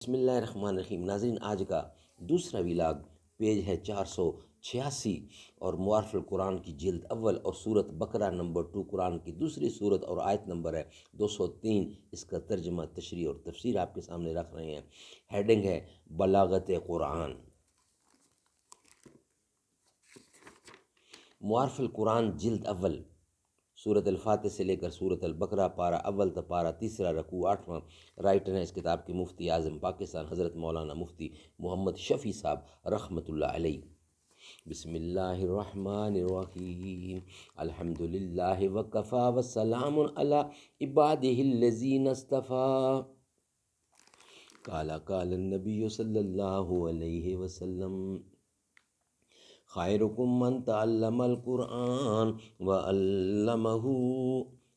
بسم اللہ الرحمن الرحیم۔ ناظرین، آج کا دوسرا ویلاگ پیج ہے 486 اور معارف القرآن کی جلد اول اور سورت بقرہ نمبر 2، قرآن کی دوسری سورت اور آیت نمبر ہے 203۔ اس کا ترجمہ، تشریح اور تفسیر آپ کے سامنے رکھ رہے ہیں۔ ہیڈنگ ہے بلاغت قرآن۔ معارف القرآن جلد اول، سورت الفاتح سے لے کر سورت البقرہ، پارہ اول تا پارہ تیسرا، رکوع 8واں۔ رائٹر ہیں اس کتاب کے مفتی اعظم پاکستان حضرت مولانا مفتی محمد شفیع صاحب رحمۃ اللہ علیہ۔ بسم اللہ الرحمن الرحیم۔ الحمد للہ وکفی وسلام علی عبادہ الذین اصطفی۔ قال النبی صلی اللہ علیہ وسلم: خیرکم من تعلم القرآن وعلمہ۔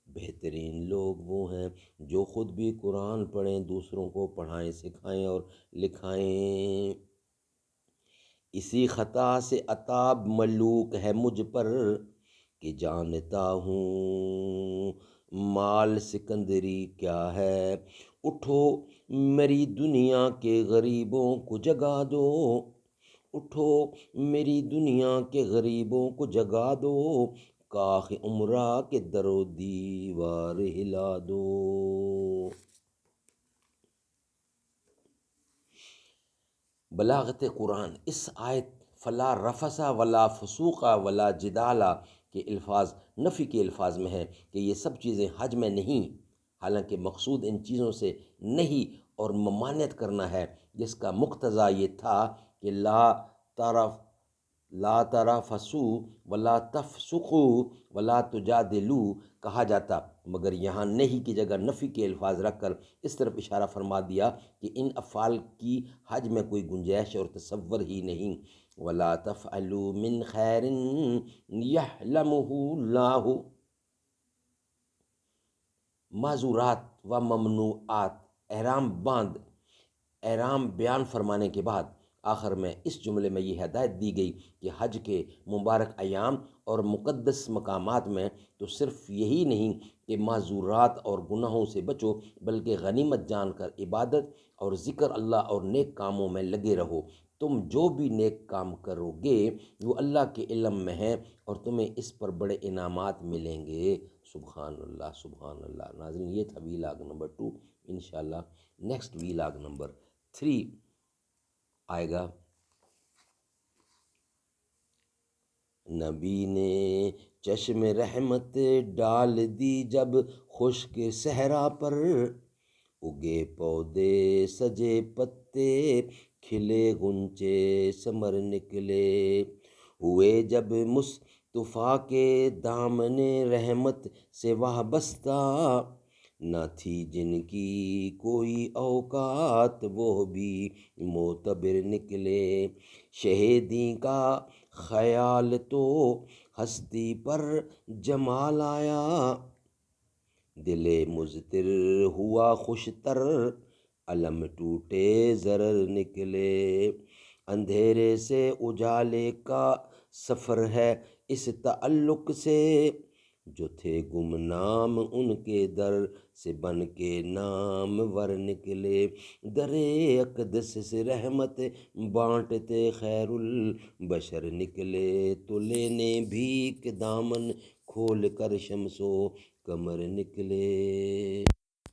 بہترین لوگ وہ ہیں جو خود بھی قرآن پڑھیں، دوسروں کو پڑھائیں، سکھائیں اور لکھائیں۔ اسی خطا سے عتاب ملوک ہے مجھ پر کہ جانتا ہوں مال سکندری کیا ہے۔ اٹھو میری دنیا کے غریبوں کو جگا دو، اٹھو میری دنیا کے غریبوں کو جگا دو، کاخ عمرہ کے در و دیوار ہلا دو۔ بلاغت قرآن۔ اس آیت فلا رفث ولا فسوق ولا جدال کے الفاظ نفی کے الفاظ میں ہیں کہ یہ سب چیزیں حج میں نہیں، حالانکہ مقصود ان چیزوں سے نہیں اور ممانعت کرنا ہے، جس کا مقتضا یہ تھا کہ لا ترفسوا ولا تفسقوا ولا تجادلوا کہا جاتا، مگر یہاں نہیں کی جگہ نفی کے الفاظ رکھ کر اس طرف اشارہ فرما دیا کہ ان افعال کی حج میں کوئی گنجائش اور تصور ہی نہیں۔ ولا تفعلوا من خیر یعلمہ اللہ۔ معذورات و ممنوعات، احرام بیان فرمانے کے بعد آخر میں اس جملے میں یہ ہدایت دی گئی کہ حج کے مبارک ایام اور مقدس مقامات میں تو صرف یہی نہیں کہ معذورات اور گناہوں سے بچو، بلکہ غنیمت جان کر عبادت اور ذکر اللہ اور نیک کاموں میں لگے رہو۔ تم جو بھی نیک کام کرو گے وہ اللہ کے علم میں ہے اور تمہیں اس پر بڑے انعامات ملیں گے۔ سبحان اللہ، سبحان اللہ۔ ناظرین، یہ تھا ویلاگ نمبر 2۔ انشاءاللہ نیکسٹ ویلاگ نمبر 3 آئے گا۔ نبی نے چشم رحمت ڈال دی جب خشک صحرا پر، اگے پودے سجے پتے کھلے غنچے ثمر نکلے، ہوئے جب مصطفیٰ کے دامن رحمت سے وابستہ، نہ تھی جن کی کوئی اوقات وہ بھی معتبر نکلے، شہیدی کا خیال تو ہستی پر جمال آیا، دل مضطر ہوا خوشتر علم ٹوٹے ضرر نکلے، اندھیرے سے اجالے کا سفر ہے اس تعلق سے، جو تھے گمنام ان کے در سے بن کے نام ور نکلے، در اقدس سے رحمت بانٹتے خیر البشر نکلے، تو لینے بھیک دامن کھول کر شمس و قمر نکلے۔